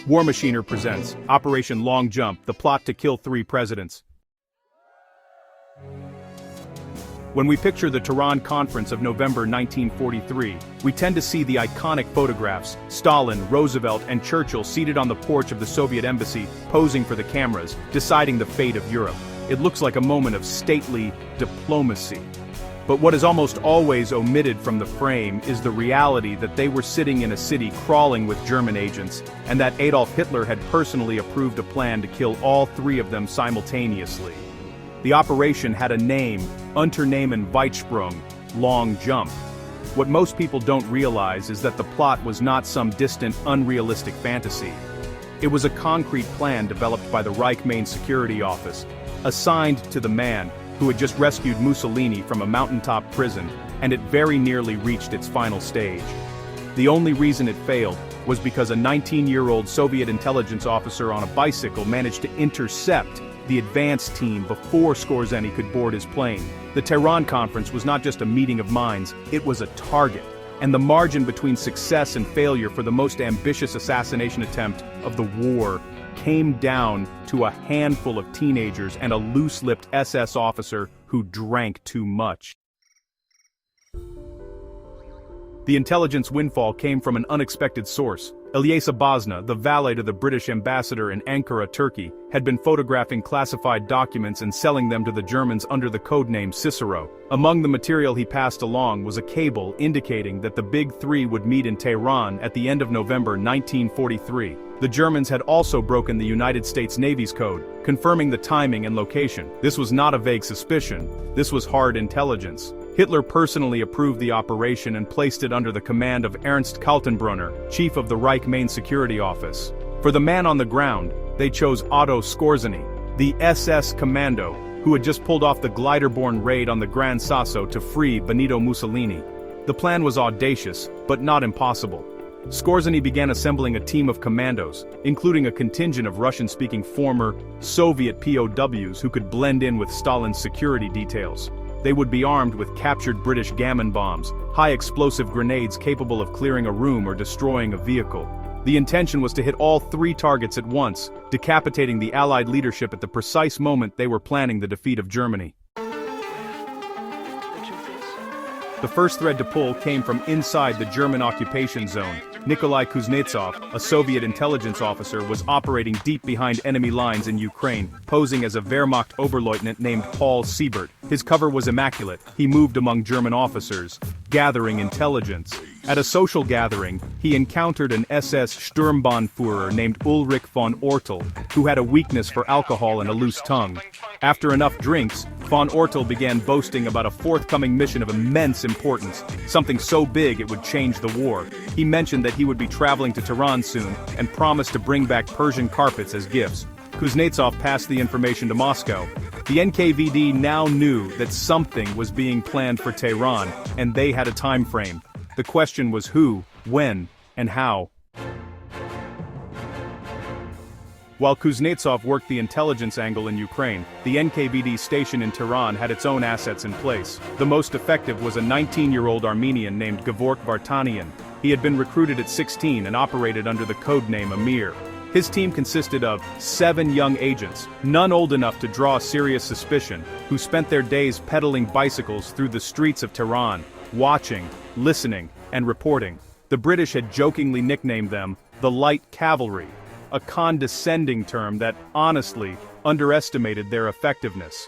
War Machiner presents Operation Long Jump, the plot to kill 3 presidents. When we picture the Tehran Conference of November 1943, we tend to see the iconic photographs, Stalin, Roosevelt, and Churchill seated on the porch of the Soviet embassy, posing for the cameras, deciding the fate of Europe. It looks like a moment of stately diplomacy. But what is almost always omitted from the frame is the reality that they were sitting in a city crawling with German agents, and that Adolf Hitler had personally approved a plan to kill all 3 of them simultaneously. The operation had a name, Unternehmen Weitsprung, Long Jump. What most people don't realize is that the plot was not some distant, unrealistic fantasy. It was a concrete plan developed by the Reich Main Security Office, assigned to the man who had just rescued Mussolini from a mountaintop prison, and it very nearly reached its final stage. The only reason it failed was because a 19-year-old Soviet intelligence officer on a bicycle managed to intercept the advance team before Skorzeny could board his plane. The Tehran Conference was not just a meeting of minds, it was a target, and the margin between success and failure for the most ambitious assassination attempt of the war came down to a handful of teenagers and a loose-lipped SS officer who drank too much. The intelligence windfall came from an unexpected source. Ilyasa Bosna, the valet to the British ambassador in Ankara, Turkey, had been photographing classified documents and selling them to the Germans under the codename Cicero. Among the material he passed along was a cable indicating that the Big Three would meet in Tehran at the end of November 1943. The Germans had also broken the United States Navy's code, confirming the timing and location. This was not a vague suspicion, this was hard intelligence. Hitler personally approved the operation and placed it under the command of Ernst Kaltenbrunner, chief of the Reich Main Security Office. For the man on the ground, they chose Otto Skorzeny, the SS commando, who had just pulled off the glider-borne raid on the Gran Sasso to free Benito Mussolini. The plan was audacious, but not impossible. Skorzeny began assembling a team of commandos, including a contingent of Russian-speaking former Soviet POWs who could blend in with Stalin's security details. They would be armed with captured British gammon bombs, high-explosive grenades capable of clearing a room or destroying a vehicle. The intention was to hit all 3 targets at once, decapitating the Allied leadership at the precise moment they were planning the defeat of Germany. The first thread to pull came from inside the German occupation zone. Nikolai Kuznetsov, a Soviet intelligence officer, was operating deep behind enemy lines in Ukraine, posing as a Wehrmacht Oberleutnant named Paul Siebert. His cover was immaculate. He moved among German officers, gathering intelligence. At a social gathering, he encountered an SS Sturmbannführer named Ulrich von Ortel, who had a weakness for alcohol and a loose tongue. After enough drinks, von Ortel began boasting about a forthcoming mission of immense importance, something so big it would change the war. He mentioned that he would be traveling to Tehran soon, and promised to bring back Persian carpets as gifts. Kuznetsov passed the information to Moscow. The NKVD now knew that something was being planned for Tehran, and they had a time frame. The question was who, when, and how. While Kuznetsov worked the intelligence angle in Ukraine, the NKVD station in Tehran had its own assets in place. The most effective was a 19-year-old Armenian named Gevork Vartanian. He had been recruited at 16 and operated under the codename Amir. His team consisted of 7 young agents, none old enough to draw serious suspicion, who spent their days pedaling bicycles through the streets of Tehran, watching, listening, and reporting. The British had jokingly nicknamed them the Light Cavalry, a condescending term that, honestly, underestimated their effectiveness.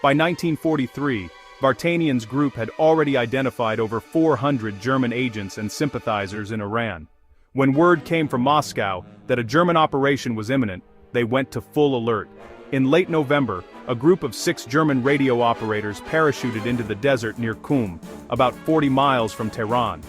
By 1943, Vartanian's group had already identified over 400 German agents and sympathizers in Iran. When word came from Moscow that a German operation was imminent, they went to full alert. In late November, a group of 6 German radio operators parachuted into the desert near Qum, about 40 miles from Tehran.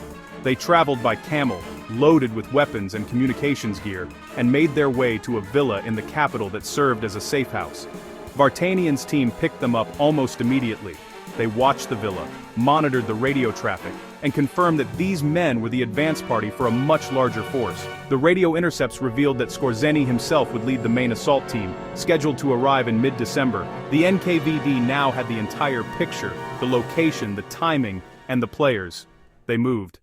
They traveled by camel, loaded with weapons and communications gear, and made their way to a villa in the capital that served as a safe house. Vartanian's team picked them up almost immediately. They watched the villa, monitored the radio traffic, and confirmed that these men were the advance party for a much larger force. The radio intercepts revealed that Skorzeny himself would lead the main assault team, scheduled to arrive in mid-December. The NKVD now had the entire picture, the location, the timing, and the players. They moved.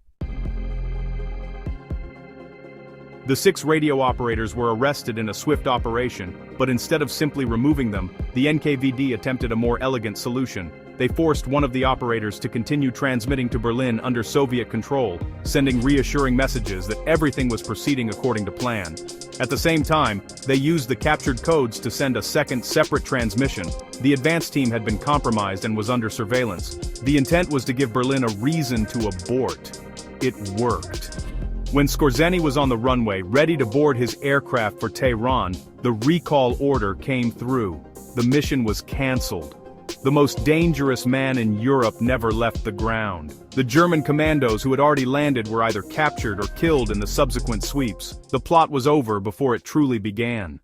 The 6 radio operators were arrested in a swift operation, but instead of simply removing them, the NKVD attempted a more elegant solution. They forced one of the operators to continue transmitting to Berlin under Soviet control, sending reassuring messages that everything was proceeding according to plan. At the same time, they used the captured codes to send a second separate transmission. The advance team had been compromised and was under surveillance. The intent was to give Berlin a reason to abort. It worked. When Skorzeny was on the runway, ready to board his aircraft for Tehran, the recall order came through. The mission was cancelled. The most dangerous man in Europe never left the ground. The German commandos who had already landed were either captured or killed in the subsequent sweeps. The plot was over before it truly began.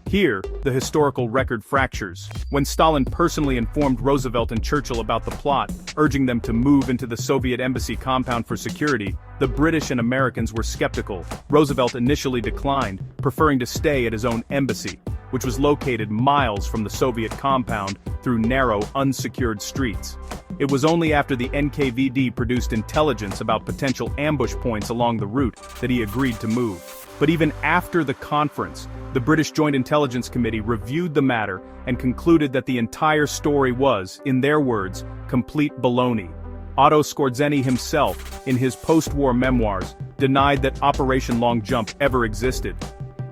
Here, the historical record fractures. When Stalin personally informed Roosevelt and Churchill about the plot, urging them to move into the Soviet embassy compound for security, the British and Americans were skeptical. Roosevelt initially declined, preferring to stay at his own embassy, which was located miles from the Soviet compound through narrow, unsecured streets. It was only after the NKVD produced intelligence about potential ambush points along the route that he agreed to move. But even after the conference, the British Joint Intelligence Committee reviewed the matter and concluded that the entire story was, in their words, complete baloney. Otto Skorzeny himself, in his post-war memoirs, denied that Operation Long Jump ever existed.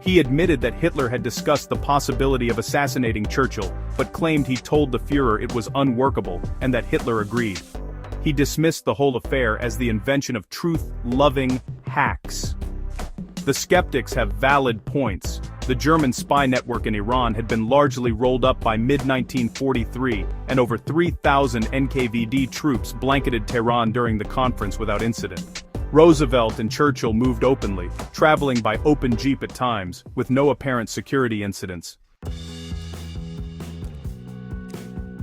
He admitted that Hitler had discussed the possibility of assassinating Churchill, but claimed he told the Führer it was unworkable and that Hitler agreed. He dismissed the whole affair as the invention of truth-loving hacks. The skeptics have valid points. The German spy network in Iran had been largely rolled up by mid-1943, and over 3,000 NKVD troops blanketed Tehran during the conference without incident. Roosevelt and Churchill moved openly, traveling by open jeep at times, with no apparent security incidents.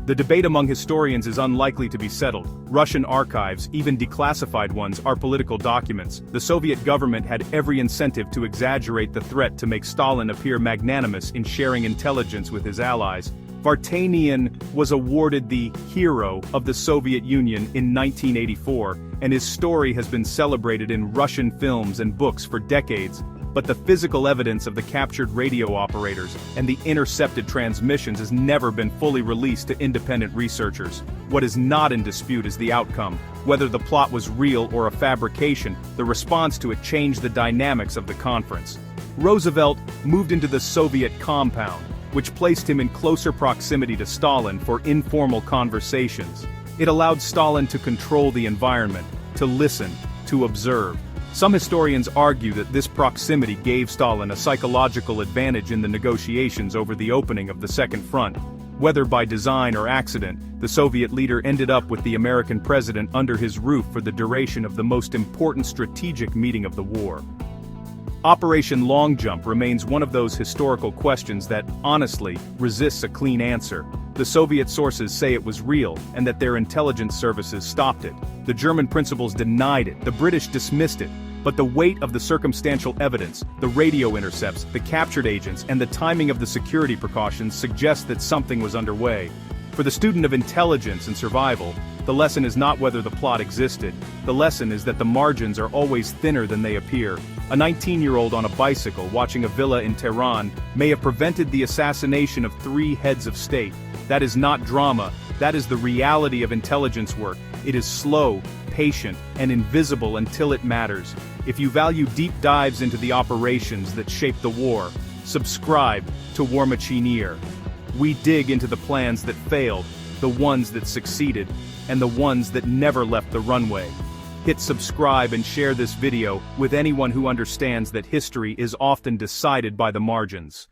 The debate among historians is unlikely to be settled. Russian archives, even declassified ones, are political documents. The Soviet government had every incentive to exaggerate the threat to make Stalin appear magnanimous in sharing intelligence with his allies. Vartanian was awarded the Hero of the Soviet Union in 1984, and his story has been celebrated in Russian films and books for decades. But the physical evidence of the captured radio operators and the intercepted transmissions has never been fully released to independent researchers. What is not in dispute is the outcome. Whether the plot was real or a fabrication, the response to it changed the dynamics of the conference. Roosevelt moved into the Soviet compound, which placed him in closer proximity to Stalin for informal conversations. It allowed Stalin to control the environment, to listen, to observe. Some historians argue that this proximity gave Stalin a psychological advantage in the negotiations over the opening of the Second Front. Whether by design or accident, the Soviet leader ended up with the American president under his roof for the duration of the most important strategic meeting of the war. Operation Long Jump remains one of those historical questions that, honestly, resists a clean answer. The Soviet sources say it was real, and that their intelligence services stopped it. The German principals denied it, the British dismissed it. But the weight of the circumstantial evidence, the radio intercepts, the captured agents, and the timing of the security precautions suggest that something was underway. For the student of intelligence and survival, the lesson is not whether the plot existed. The lesson is that the margins are always thinner than they appear. A 19-year-old on a bicycle watching a villa in Tehran may have prevented the assassination of 3 heads of state. That is not drama, that is the reality of intelligence work. It is slow, patient, and invisible until it matters. If you value deep dives into the operations that shaped the war, subscribe to War Machineer. We dig into the plans that failed, the ones that succeeded, and the ones that never left the runway. Hit subscribe and share this video with anyone who understands that history is often decided by the margins.